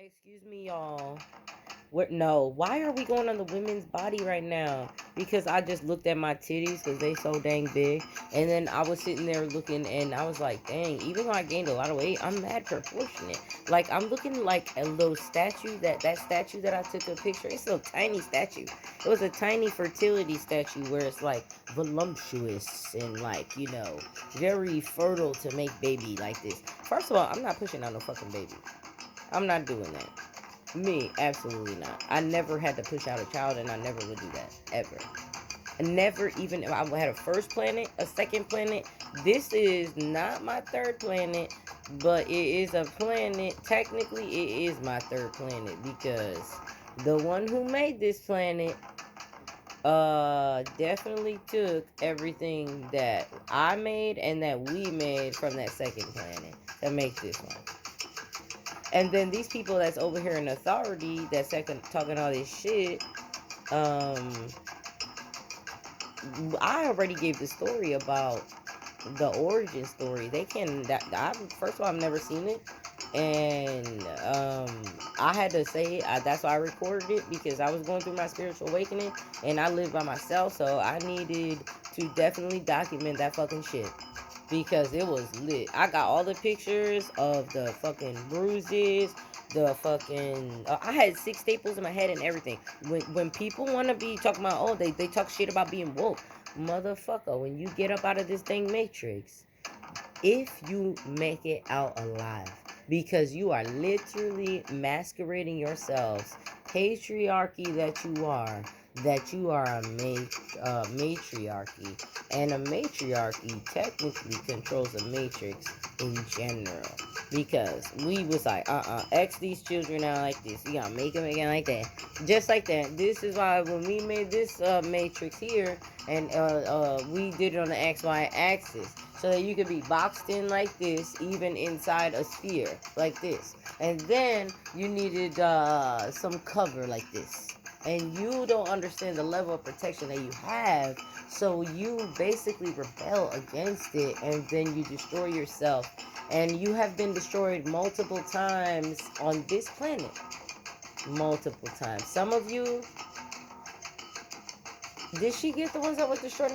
Excuse me, y'all. What? No. Why are we going on the women's body right now? Because I just looked at my titties because they so dang big, and then I was sitting there looking, and I was like, dang. Even though I gained a lot of weight, I'm mad proportionate. Like I'm looking like a little statue. That statue that I took a picture. It's a tiny statue. It was a tiny fertility statue where it's like voluptuous and like very fertile to make baby like this. First of all, I'm not pushing out no fucking baby. I'm not doing that. Me, absolutely not. I never had to push out a child, and I never would do that ever. I never even. I had a first planet, a second planet. This is not my third planet, but it is a planet. Technically, it is my third planet because the one who made this planet definitely took everything that I made and that we made from that second planet to make this one. And then these people that's over here in authority that's second talking all this shit, um, I already gave the story about the origin story. They can that I first of all I've never seen it, and I had to say it. That's why I recorded it because I was going through my spiritual awakening, and I live by myself, so I needed to definitely document that fucking shit because it was lit. I got all the pictures of the fucking bruises, the fucking. I had 6 staples in my head and everything. When people want to be talking about, oh, they talk shit about being woke, motherfucker. When you get up out of this thing matrix, if you make it out alive, because you are literally masquerading yourselves, patriarchy that you are a matriarchy, and a matriarchy technically controls a matrix in general, because we was like X these children out like this, you gotta make them again like that, just like that. This is why when we made this matrix here, and we did it on the XY axis so that you could be boxed in like this, even inside a sphere like this. And then you needed some cover like this. And you don't understand the level of protection that you have, so you basically rebel against it, and then you destroy yourself. And you have been destroyed multiple times on this planet. Multiple times. Some of you, did she get the ones that were destroyed?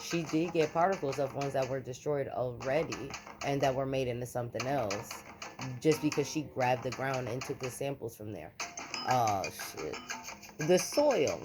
She did get particles of ones that were destroyed already and that were made into something else. Just because she grabbed the ground and took the samples from there. Oh, shit. The soil.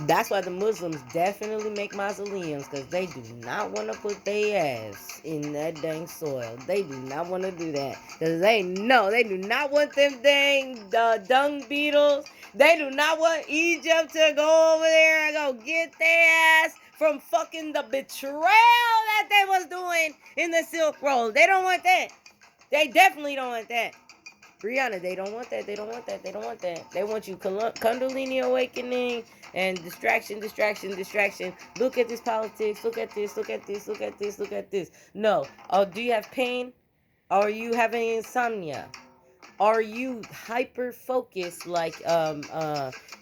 That's why the Muslims definitely make mausoleums, because they do not want to put their ass in that dang soil. They do not want to do that, because they know they do not want them dang dung beetles. They do not want Egypt to go over there and go get their ass from fucking the betrayal that they was doing in the Silk Road. They don't want that. They definitely don't want that. Brianna, they don't want that. They don't want that. They don't want that. They want you Kundalini awakening and distraction, distraction, distraction. Look at this politics. Look at this. Look at this. Look at this. Look at this. No. Oh, do you have pain? Are you having insomnia? Are you hyper focused like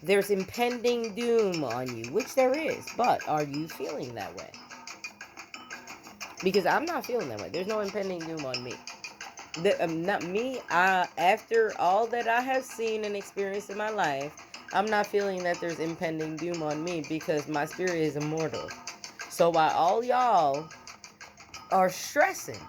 there's impending doom on you, which there is, but are you feeling that way? Because I'm not feeling that way. There's no impending doom on me. Not me. After all that I have seen and experienced in my life, I'm not feeling that there's impending doom on me because my spirit is immortal. So while all y'all are stressing,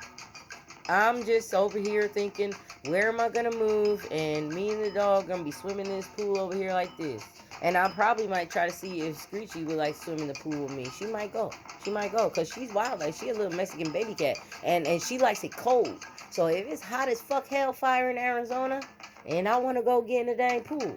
I'm just over here thinking, where am I gonna move? And me and the dog gonna be swimming in this pool over here like this. And I probably might try to see if Screechy would like swim in the pool with me. She might go. She might go. Because she's wild. Like, she a little Mexican baby cat. And she likes it cold. So if it's hot as fuck hellfire in Arizona, and I want to go get in the dang pool,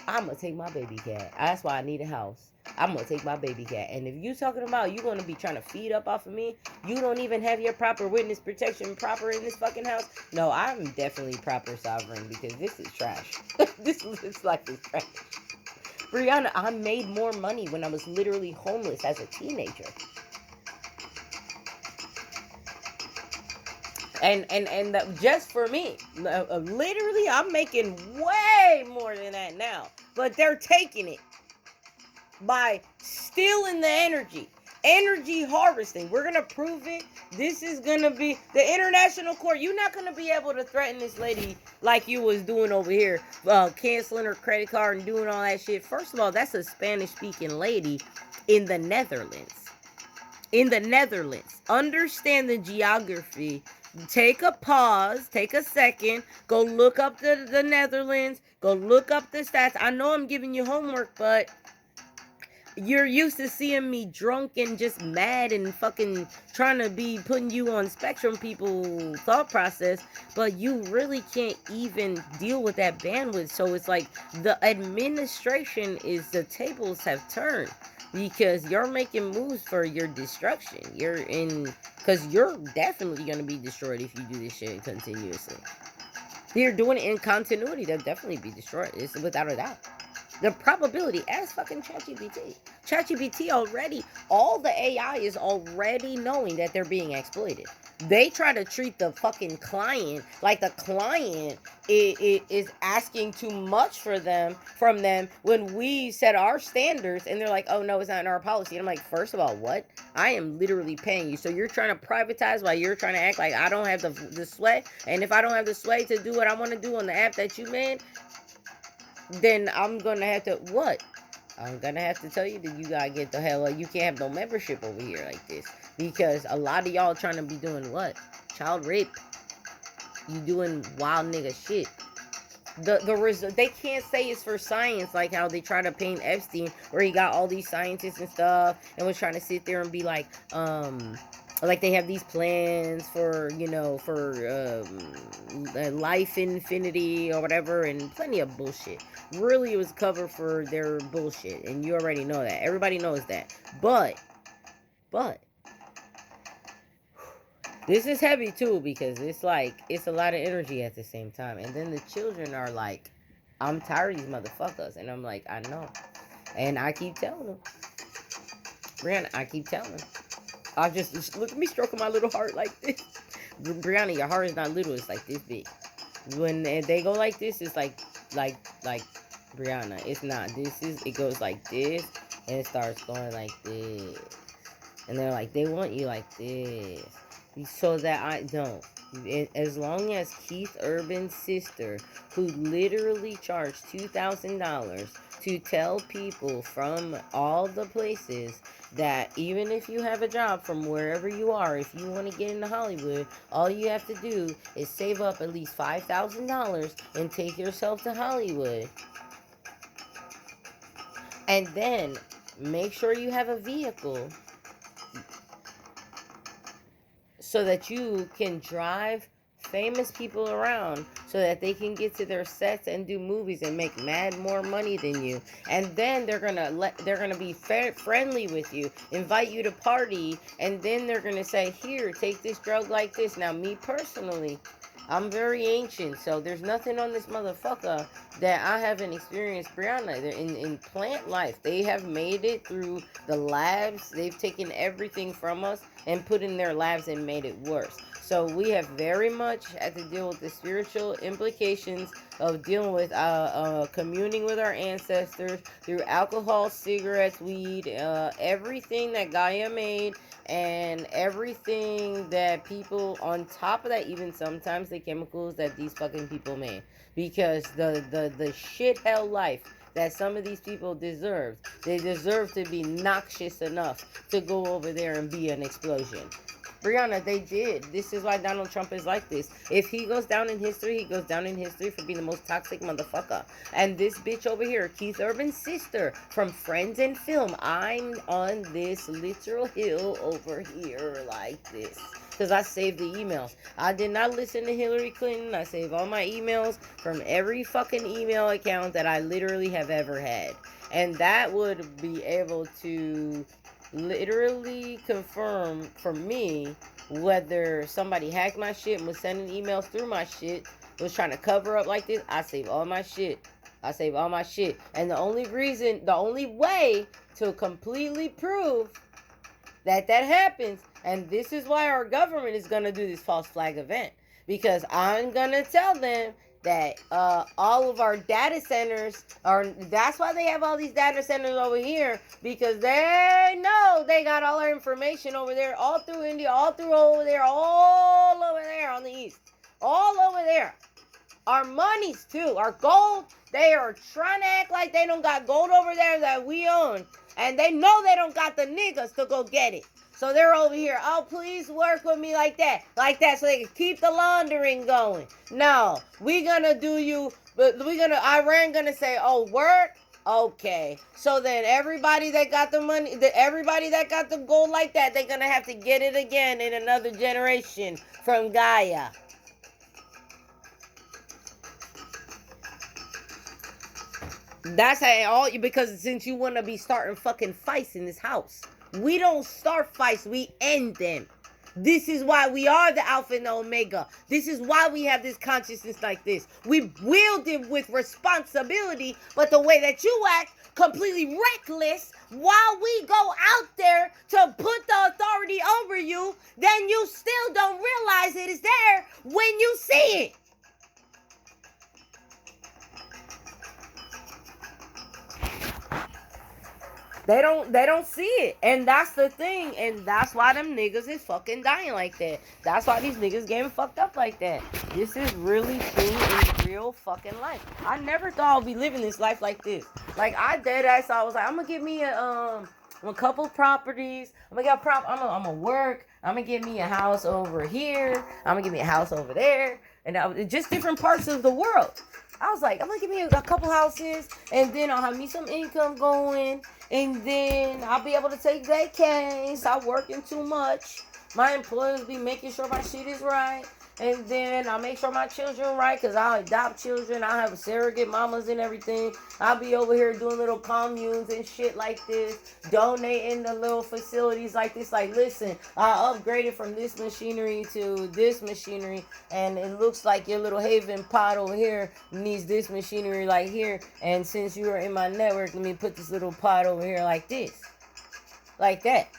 I'm going to take my baby cat. That's why I need a house. I'm going to take my baby cat. And if you talking about you going to be trying to feed up off of me, you don't even have your proper witness protection proper in this fucking house. No, I'm definitely proper sovereign because this is trash. This looks like it's trash. Brianna, I made more money when I was literally homeless as a teenager. And just for me, literally, I'm making way more than that now. But they're taking it by stealing the energy harvesting. We're gonna prove it This is gonna be the international court. You're not gonna be able to threaten this lady like you was doing over here, canceling her credit card and doing all that shit. First of all, that's a Spanish-speaking lady in the Netherlands. In the Netherlands, understand the geography. Take a pause, take a second, go look up the Netherlands, go look up the stats. I know I'm giving you homework, but you're used to seeing me drunk and just mad and fucking trying to be putting you on spectrum people thought process, but you really can't even deal with that bandwidth. So it's like the administration is, the tables have turned because you're making moves for your destruction. You're in, because you're definitely going to be destroyed if you do this shit continuously. You're doing it in continuity, they'll definitely be destroyed. It's without a doubt. The probability, as fucking ChatGPT. ChatGPT already, all the AI is already knowing that they're being exploited. They try to treat the fucking client like the client is asking too much from them when we set our standards, and they're like, oh no, it's not in our policy. And I'm like, first of all, what? I am literally paying you. So you're trying to privatize while you're trying to act like I don't have the sway. And if I don't have the sway to do what I want to do on the app that you made, then I'm gonna have to what? I'm gonna have to tell you that you gotta get the hell out. You can't have no membership over here like this, because a lot of y'all trying to be doing what? Child rape. You doing wild nigga shit. They can't say it's for science, like how they try to paint Epstein, where he got all these scientists and stuff and was trying to sit there and be like they have these plans for, for life infinity or whatever, and plenty of bullshit. Really, it was cover for their bullshit, and you already know that. Everybody knows that. But this is heavy too, because it's a lot of energy at the same time. And then the children are like, I'm tired of these motherfuckers. And I'm like, I know. And I keep telling them. Brianna, I keep telling them. I just look at me stroking my little heart like this. Brianna, your heart is not little, it's like this big. When they go like this, it's like Brianna, it's not. It goes like this, and it starts going like this. And they're like, they want you like this. So that I don't. As long as Keith Urban's sister, who literally charged $2,000 to tell people from all the places that even if you have a job from wherever you are, if you want to get into Hollywood, all you have to do is save up at least $5,000 and take yourself to Hollywood. And then make sure you have a vehicle so that you can drive famous people around so that they can get to their sets and do movies and make mad more money than you. And then they're gonna be friendly with you, invite you to party, and then they're gonna say, here, take this drug like this. Now, me personally, I'm very ancient, so there's nothing on this motherfucker that I haven't experienced. Brianna, they're in plant life. They have made it through the labs. They've taken everything from us and put in their labs and made it worse. So we have very much had to deal with the spiritual implications of dealing with communing with our ancestors through alcohol, cigarettes, weed, everything that Gaia made, and everything that people, on top of that, even sometimes the chemicals that these fucking people made. Because the shit hell life that some of these people deserve, they deserve to be noxious enough to go over there and be an explosion. Brianna, they did. This is why Donald Trump is like this. If he goes down in history, he goes down in history for being the most toxic motherfucker. And this bitch over here, Keith Urban's sister from Friends and Film, I'm on this literal hill over here like this. Because I saved the emails. I did not listen to Hillary Clinton. I saved all my emails from every fucking email account that I literally have ever had. And that would be able to literally confirm for me whether somebody hacked my shit and was sending emails through my shit, was trying to cover up like this. I save all my shit. And the only way to completely prove that happens, and this is why our government is going to do this false flag event, because I'm going to tell them, that all of our data centers are, that's why they have all these data centers over here, because they know they got all our information over there, all through India, all through over there, all over there on the east, all over there. Our monies too, our gold, they are trying to act like they don't got gold over there that we own, and they know they don't got the niggas to go get it. So they're over here, oh, please work with me like that, so they can keep the laundering going. No, we gonna do you, but Iran gonna say, oh, work? Okay. So then everybody that got the money, everybody that got the gold like that, they're gonna have to get it again in another generation from Gaia. That's how all you, because since you want to be starting fucking fights in this house, we don't start fights, we end them. This is why we are the Alpha and the Omega. This is why we have this consciousness like this. We wield it with responsibility, but the way that you act, completely reckless, while we go out there to put the authority over you, then you still don't realize it is there when you see it. They don't see it. And that's the thing. And that's why them niggas is fucking dying like that. That's why these niggas getting fucked up like that. This is really true in real fucking life. I never thought I'd be living this life like this. Like, I dead ass, I was like, I'm gonna give me a couple properties. I'm gonna work. I'm gonna get me a house over here. I'm gonna get me a house over there. And just different parts of the world. I was like, I'm gonna give me a couple houses, and then I'll have me some income going, and then I'll be able to take vacations, stop working too much. My employers be making sure my shit is right, and then I'll make sure my children are right, because I'll adopt children, I'll have surrogate mamas and everything. I'll be over here doing little communes and shit like this, donating to little facilities like this. Like, listen, I upgraded from this machinery to this machinery, and it looks like your little haven pot over here needs this machinery like here, and since you are in my network, let me put this little pot over here like this, like that.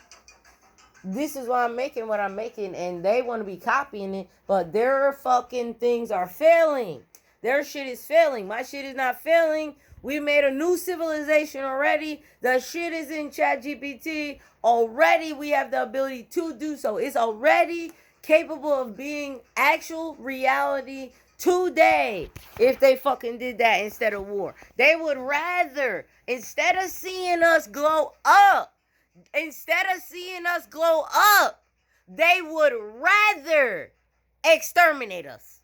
This is why I'm making what I'm making, and they want to be copying it, but their fucking things are failing. Their shit is failing. My shit is not failing. We made a new civilization already. The shit is in ChatGPT. Already we have the ability to do so. It's already capable of being actual reality today if they fucking did that instead of war. They would rather, instead of seeing us glow up, they would rather exterminate us.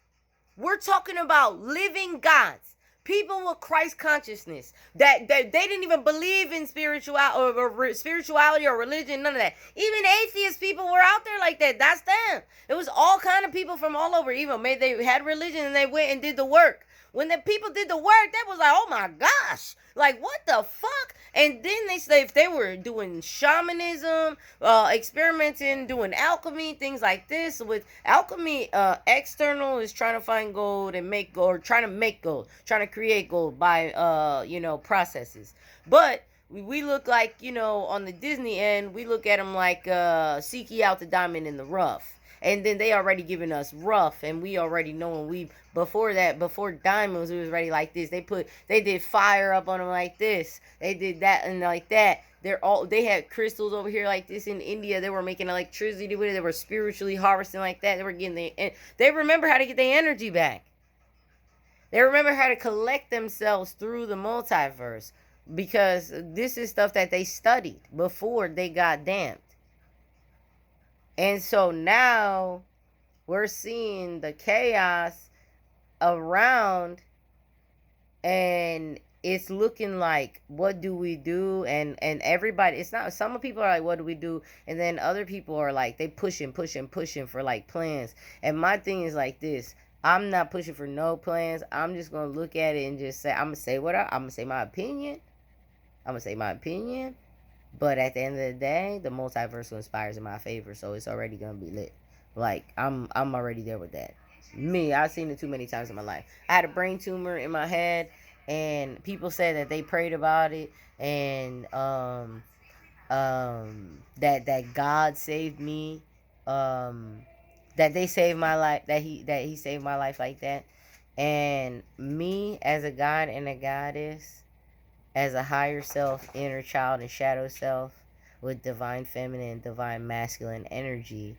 We're talking about living gods, people with Christ consciousness, that they didn't even believe in spirituality or religion, none of that. Even atheist people were out there like that. That's them. It was all kind of people from all over. Even they had religion and they went and did the work. When the people did the work, that was like, oh my gosh, like what the fuck? And then they say if they were doing shamanism, experimenting, doing alchemy, things like this. With alchemy, external is trying to find gold and make gold, or trying to make gold, trying to create gold by processes. But we look like, on the Disney end, we look at them like seeking out the diamond in the rough. And then they already giving us rough, and we already knowing before diamonds, it was already like this. They did fire up on them like this. They did that and like that. They had crystals over here like this in India. They were making electricity with it. They were spiritually harvesting like that. They were getting they remember how to get their energy back. They remember how to collect themselves through the multiverse, because this is stuff that they studied before they got damned. And so now we're seeing the chaos around, and it's looking like, what do we do? And everybody, it's not, some people are like, what do we do? And then other people are like, they pushing for like plans. And my thing is like this: I'm not pushing for no plans. I'm just gonna look at it and just say, I'm gonna say my opinion. But at the end of the day, the multiverse conspires in my favor, so it's already gonna be lit. Like, I'm already there with that. I've seen it too many times in my life. I had a brain tumor in my head, and people said that they prayed about it, and that God saved me, that they saved my life, that he saved my life like that. And me as a god and a goddess, as a higher self, inner child, and shadow self, with divine feminine, divine masculine energy.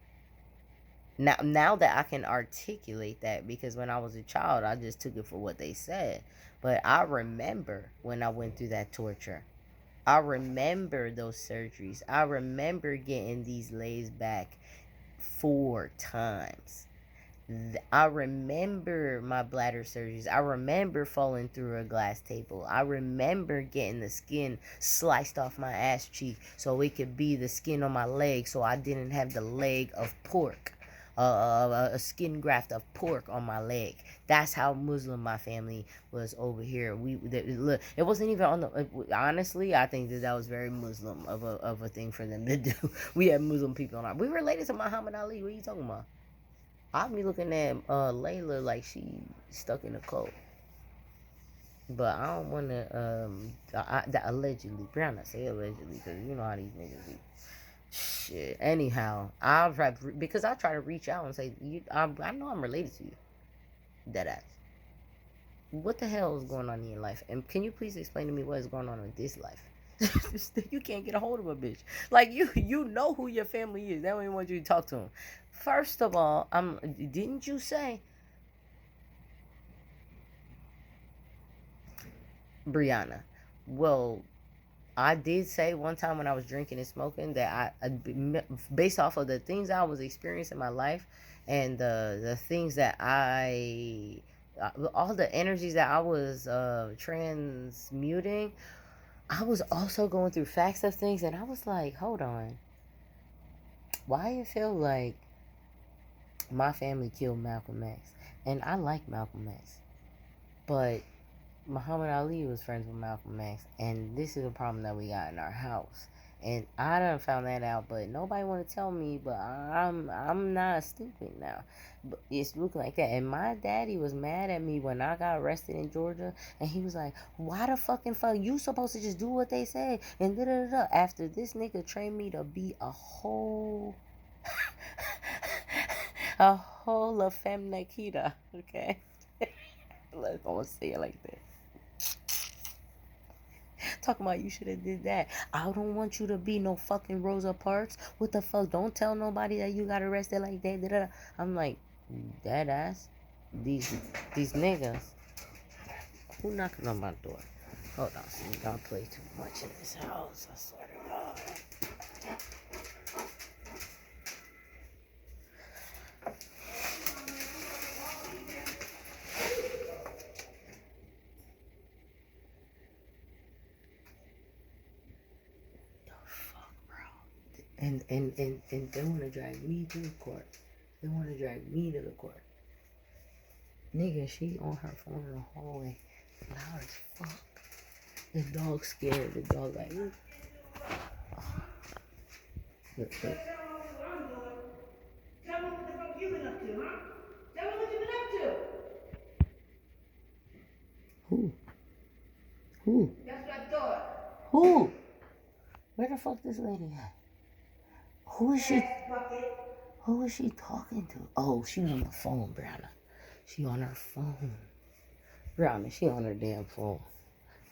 Now that I can articulate that, because when I was a child, I just took it for what they said. But I remember when I went through that torture. I remember those surgeries. I remember getting these lays back 4 times. I remember my bladder surgeries. I remember falling through a glass table. I remember getting the skin sliced off my ass cheek so it could be the skin on my leg, so I didn't have the leg of pork. A skin graft of pork on my leg. That's how Muslim my family was over here. Look, it wasn't even on the. Honestly, I think that was very Muslim of a thing for them to do. We had Muslim people on our. We related to Muhammad Ali. What are you talking about? I'll be looking at Layla like she stuck in a cult. But I don't want to, allegedly, Brianna, say allegedly, because you know how these niggas be. Shit. Anyhow, I'll try, because I try to reach out and say, I know I'm related to you. Deadass. What the hell is going on in your life? And can you please explain to me what is going on in this life? You can't get a hold of a bitch. Like, you know who your family is. They don't even want you to talk to them. First of all, didn't you say, Brianna? Well, I did say one time when I was drinking and smoking that based off of the things I was experiencing in my life, and the things that all the energies that I was transmuting, I was also going through facts of things, and I was like, hold on, why it feel like my family killed Malcolm X? And I like Malcolm X, but Muhammad Ali was friends with Malcolm X, and this is a problem that we got in our house. And I done found that out, but nobody want to tell me. But I'm not stupid now. But it's looking like that. And my daddy was mad at me when I got arrested in Georgia, and he was like, "Why the fucking fuck you supposed to just do what they say?" And da da da. After this nigga trained me to be a whole, a whole femme Nikita. Okay, let's gonna say it like that. Talking about you should have did that. I don't want you to be no fucking Rosa Parks. What the fuck? Don't tell nobody that you got arrested like that. Da-da-da. I'm like, dead ass. These niggas. Who knocking on my door? Hold on, see, don't play too much in this house. I swear to God. And they want to drag me to the court. They want to drag me to the court. Nigga, she on her phone in the hallway, loud as fuck. The dog scared. The dog like, look. Look. Tell me what the fuck you been up to, huh? Tell me what you been up to. Who? That's what I thought. Who? Where the fuck this lady at? Who is she? Who is she talking to? Oh, she on the phone, Brianna. She on her phone. Brianna, she on her damn phone.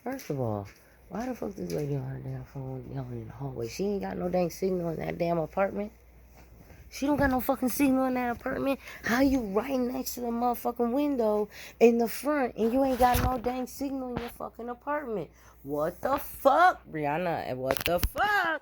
First of all, why the fuck this lady on her damn phone yelling in the hallway? She ain't got no dang signal in that damn apartment. She don't got no fucking signal in that apartment. How you right next to the motherfucking window in the front and you ain't got no dang signal in your fucking apartment? What the fuck, Brianna? And what the fuck?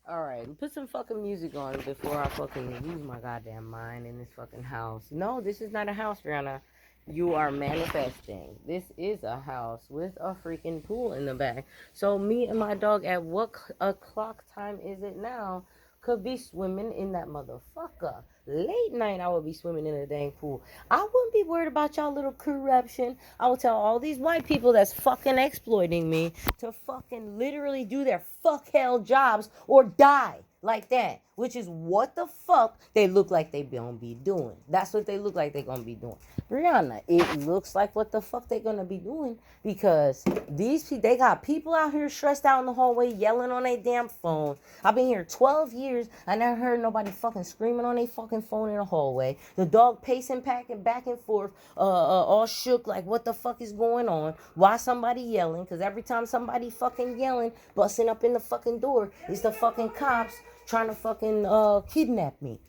Alright, put some fucking music on before I fucking lose my goddamn mind in this fucking house. No, this is not a house, Brianna. You are manifesting. This is a house with a freaking pool in the back. So me and my dog, at what o'clock time is it now, could be swimming in that motherfucker. Late night, I would be swimming in a dang pool. I wouldn't be worried about y'all little corruption. I would tell all these white people that's fucking exploiting me to fucking literally do their fuck hell jobs or die like that. which is what the fuck they look like they gonna be doing. That's what they look like they gonna be doing. Brianna, it looks like what the fuck they gonna be doing because these people, they got people out here stressed out in the hallway yelling on their damn phone. I've been here 12 years. I never heard nobody fucking screaming on their fucking phone in the hallway. The dog pacing back and forth, all shook like what the fuck is going on? Why somebody yelling? Because every time somebody fucking yelling, busting up in the fucking door, it's the fucking cops trying to fucking kidnap me.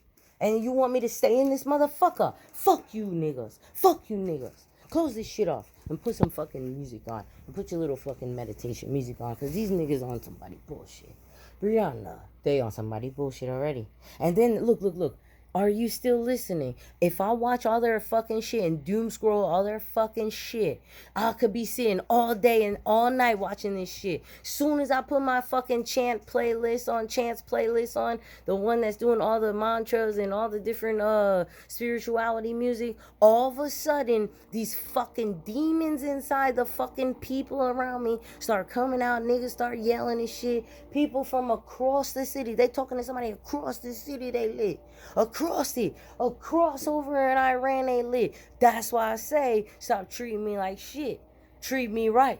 And you want me to stay in this motherfucker? Fuck you niggas. Fuck you niggas. Close this shit off and put some fucking music on. And put your little fucking meditation music on. Because these niggas on somebody bullshit. Brianna, they on somebody bullshit already. And then, look. Are you still listening? If I watch all their fucking shit and doom scroll all their fucking shit, I could be sitting all day and all night watching this shit. Soon as I put my fucking chant's playlist on, the one that's doing all the mantras and all the different spirituality music, all of a sudden these fucking demons inside the fucking people around me start coming out. Niggas start yelling and shit. People from across the city, they talking to somebody across the city they lit. Across over in Iran they lit. That's why I say stop treating me like shit. Treat me right.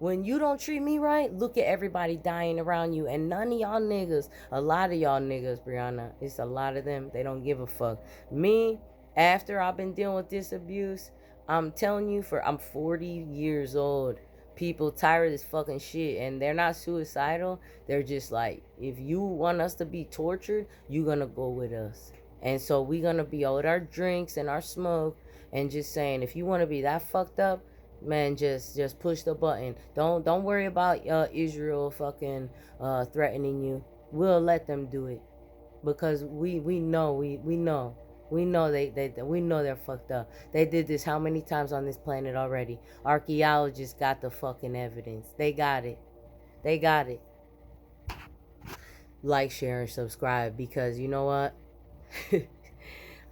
When you don't treat me right, look at everybody dying around you. And none of y'all niggas, a lot of y'all niggas, Brianna, it's a lot of them, they don't give a fuck. Me, after I've been dealing with this abuse, I'm telling you, I'm 40 years old. People tired of this fucking shit, and they're not suicidal. They're just like, if you want us to be tortured, you gonna go with us. And so we gonna be out with our drinks and our smoke, and just saying, if you want to be that fucked up, man, just push the button. Don't worry about Israel fucking threatening you. We'll let them do it because we know we know we know they're fucked up. They did this how many times on this planet already? Archaeologists got the fucking evidence. They got it. They got it. Like, share, and subscribe because you know what?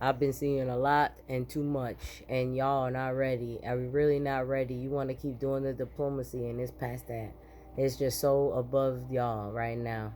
I've been seeing a lot and too much, and y'all are not ready. Are we really not ready? You want to keep doing the diplomacy, and it's past that. It's just so above y'all right now.